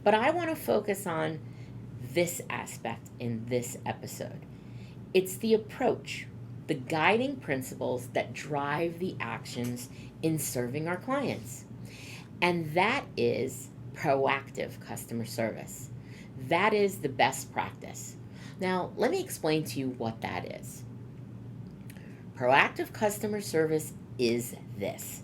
But I want to focus on this aspect in this episode. It's the approach, the guiding principles that drive the actions in serving our clients. And that is proactive customer service. That is the best practice. Now, let me explain to you what that is. Proactive customer service is this.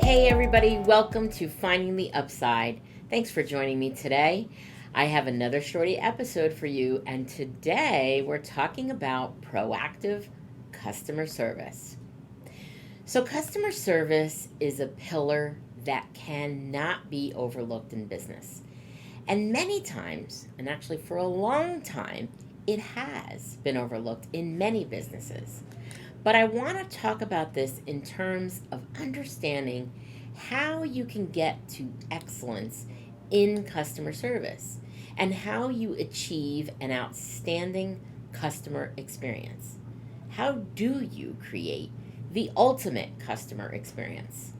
Hey everybody, welcome to Finding the Upside. Thanks for joining me today. I have another shorty episode for you, and today we're talking about proactive customer service. So customer service is a pillar that cannot be overlooked in business. And many times, and actually for a long time, it has been overlooked in many businesses. But I want to talk about this in terms of understanding how you can get to excellence in customer service and how you achieve an outstanding customer experience. How do you create the ultimate customer experience?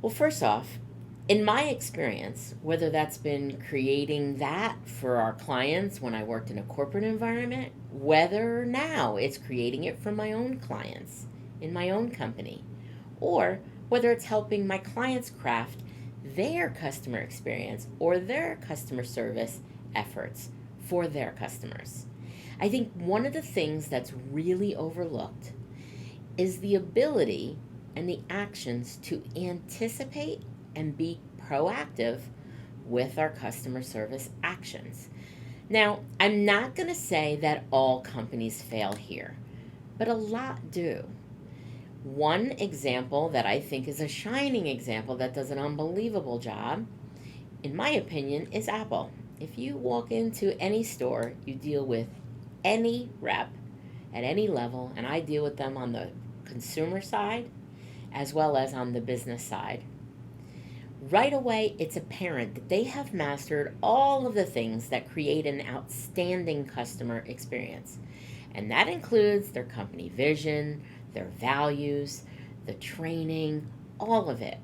Well, first off, in my experience, whether that's been creating that for our clients when I worked in a corporate environment, whether now it's creating it for my own clients in my own company, or whether it's helping my clients craft their customer experience or their customer service efforts for their customers. I think one of the things that's really overlooked is the ability and the actions to anticipate and be proactive with our customer service actions. Now, I'm not going to say that all companies fail here, but a lot do. One example that I think is a shining example that does an unbelievable job, in my opinion, is Apple. If you walk into any store, you deal with any rep at any level, and I deal with them on the consumer side as well as on the business side. Right away, it's apparent that they have mastered all of the things that create an outstanding customer experience. And that includes their company vision, their values, the training, all of it.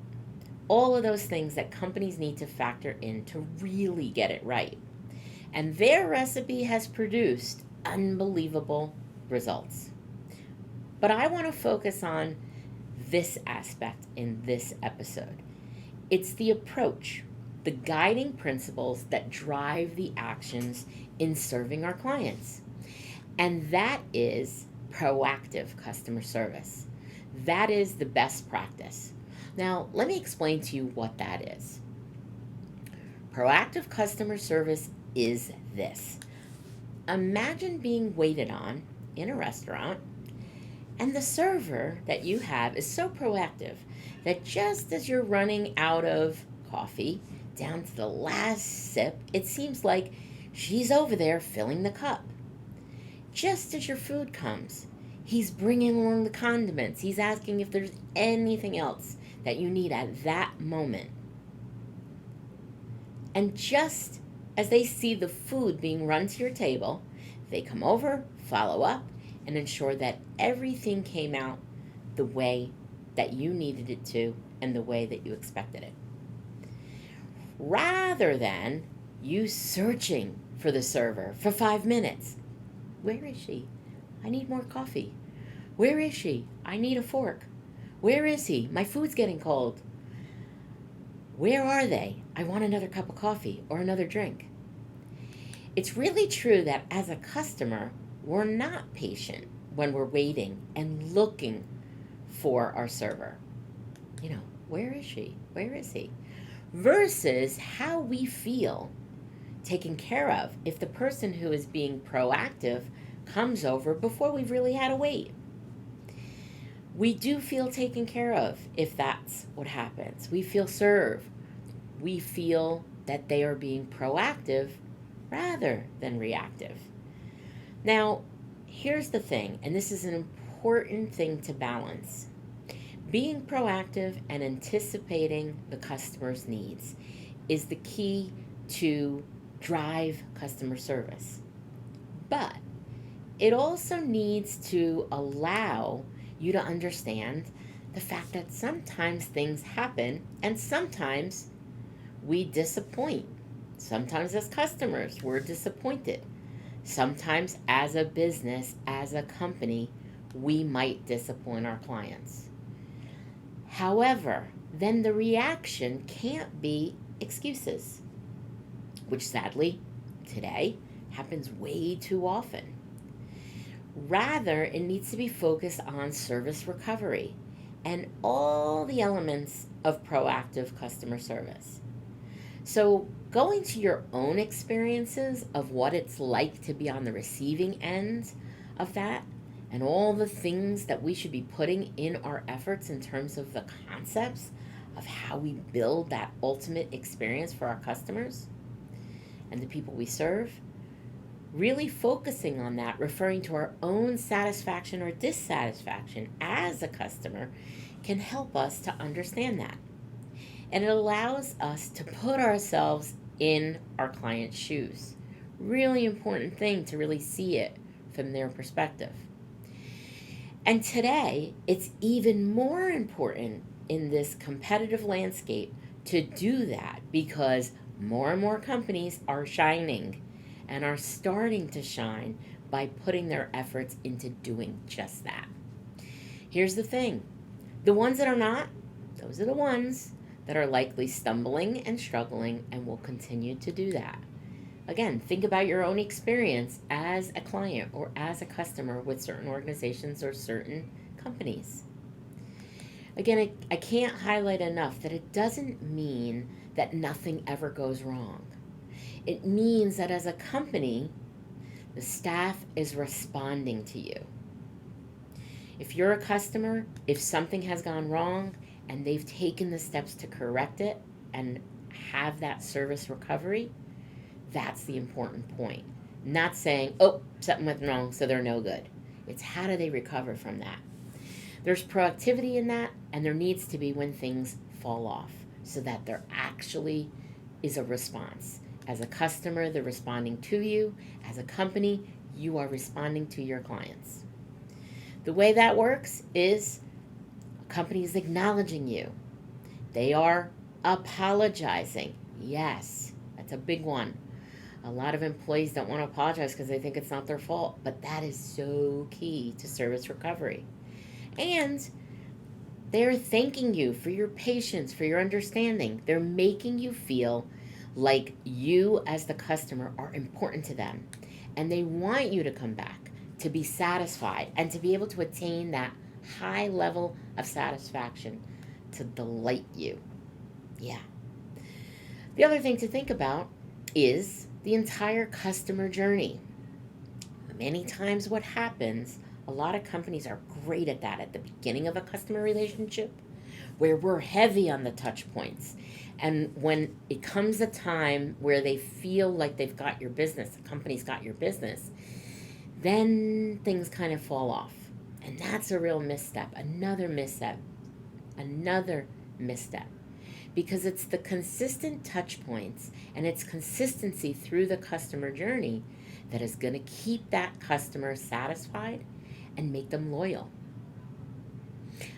All of those things that companies need to factor in to really get it right. And their recipe has produced unbelievable results. But I want to focus on this aspect in this episode. It's the approach, the guiding principles that drive the actions in serving our clients. And that is proactive customer service. That is the best practice. Now, let me explain to you what that is. Proactive customer service is this. Imagine being waited on in a restaurant, and the server that you have is so proactive that just as you're running out of coffee, down to the last sip, it seems like she's over there filling the cup. Just as your food comes, he's bringing along the condiments. He's asking if there's anything else that you need at that moment. And just as they see the food being run to your table, they come over, follow up, and ensure that everything came out the way that you needed it to and the way that you expected it. Rather than you searching for the server for 5 minutes. Where is she? I need more coffee. Where is she? I need a fork. Where is he? My food's getting cold. Where are they? I want another cup of coffee or another drink. It's really true that as a customer, we're not patient when we're waiting and looking for our server. Where is she? Where is he? Versus how we feel taken care of if the person who is being proactive comes over before we've really had to wait. We do feel taken care of if that's what happens. We feel served. We feel that they are being proactive rather than reactive. Now, here's the thing, and this is an important thing to balance. Being proactive and anticipating the customer's needs is the key to drive customer service. But it also needs to allow you to understand the fact that sometimes things happen and sometimes we disappoint. Sometimes as customers, we're disappointed. Sometimes as a business, as a company, we might disappoint our clients. However, then the reaction can't be excuses, which sadly, today, happens way too often. Rather, it needs to be focused on service recovery and all the elements of proactive customer service. So, going to your own experiences of what it's like to be on the receiving end of that and all the things that we should be putting in our efforts in terms of the concepts of how we build that ultimate experience for our customers and the people we serve, really focusing on that, referring to our own satisfaction or dissatisfaction as a customer, can help us to understand that. And it allows us to put ourselves in our client's shoes. Really important thing to really see it from their perspective. And today, it's even more important in this competitive landscape to do that because more and more companies are shining and are starting to shine by putting their efforts into doing just that. Here's the thing. The ones that are not, those are the ones that are likely stumbling and struggling and will continue to do that. Again, think about your own experience as a client or as a customer with certain organizations or certain companies. Again, I can't highlight enough that it doesn't mean that nothing ever goes wrong. It means that as a company, the staff is responding to you. If you're a customer, if something has gone wrong and they've taken the steps to correct it and have that service recovery, that's the important point. Not saying, oh, something went wrong, so they're no good. It's how do they recover from that? There's proactivity in that, and there needs to be when things fall off so that there actually is a response. As a customer, they're responding to you. As a company, you are responding to your clients. The way that works is a company is acknowledging you. They are apologizing. Yes, that's a big one. A lot of employees don't want to apologize because they think it's not their fault, but that is so key to service recovery. And they're thanking you for your patience, for your understanding. They're making you feel like you as the customer are important to them. And they want you to come back to be satisfied and to be able to attain that high level of satisfaction to delight you. Yeah. The other thing to think about is the entire customer journey. Many times what happens, a lot of companies are great at that at the beginning of a customer relationship where we're heavy on the touch points. And when it comes a time where they feel like they've got your business, the company's got your business, then things kind of fall off. And that's a real misstep, another misstep. Because it's the consistent touch points and its consistency through the customer journey that is going to keep that customer satisfied and make them loyal.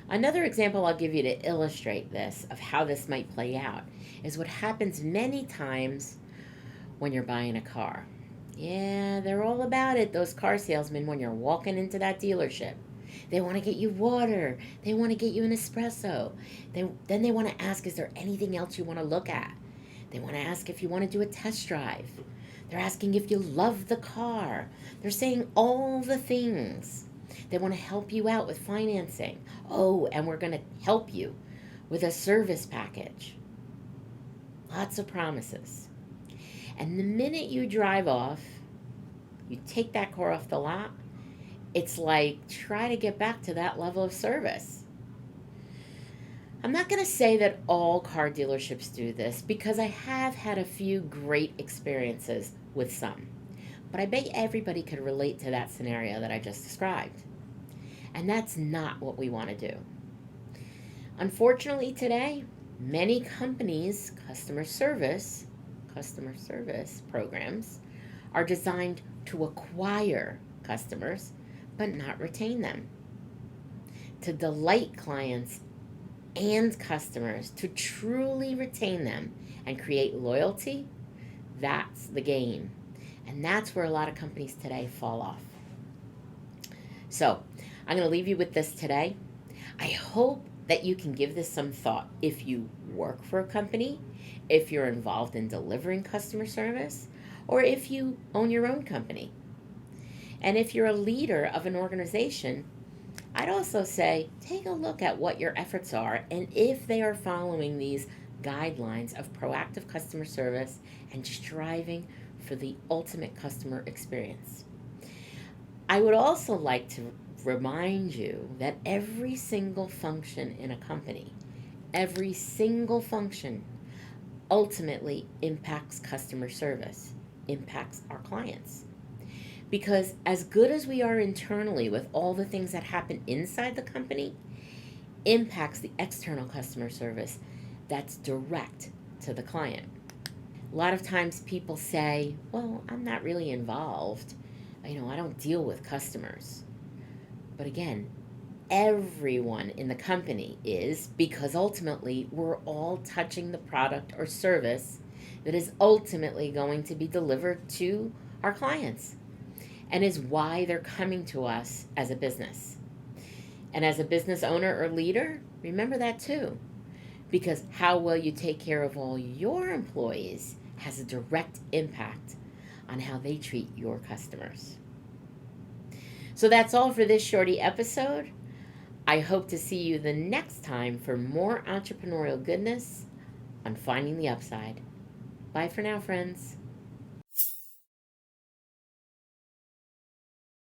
Another example I'll give you to illustrate this of how this might play out is what happens many times when you're buying a car. Yeah, they're all about it, those car salesmen, when you're walking into that dealership. They want to get you water. They want to get you an espresso. Then they want to ask, is there anything else you want to look at? They want to ask if you want to do a test drive. They're asking if you love the car. They're saying all the things. They want to help you out with financing. Oh, and we're going to help you with a service package. Lots of promises. And the minute you drive off, you take that car off the lot, it's like, try to get back to that level of service. I'm not going to say that all car dealerships do this because I have had a few great experiences with some. But I bet everybody could relate to that scenario that I just described. And that's not what we want to do. Unfortunately today, many companies' customer service programs are designed to acquire customers but not retain them, to delight clients and customers to truly retain them and create loyalty, that's the game. And that's where a lot of companies today fall off. So I'm going to leave you with this today. I hope that you can give this some thought. If you work for a company, if you're involved in delivering customer service, or if you own your own company. And if you're a leader of an organization, I'd also say take a look at what your efforts are and if they are following these guidelines of proactive customer service and striving for the ultimate customer experience. I would also like to remind you that every single function in a company, every single function ultimately impacts customer service, impacts our clients. Because as good as we are internally with all the things that happen inside the company, impacts the external customer service that's direct to the client. A lot of times people say, well, I'm not really involved. I don't deal with customers. But again, everyone in the company is, because ultimately we're all touching the product or service that is ultimately going to be delivered to our clients and is why they're coming to us as a business. And as a business owner or leader, remember that too, because how well you take care of all your employees has a direct impact on how they treat your customers. So that's all for this shorty episode. I hope to see you the next time for more entrepreneurial goodness on Finding the Upside. Bye for now, friends.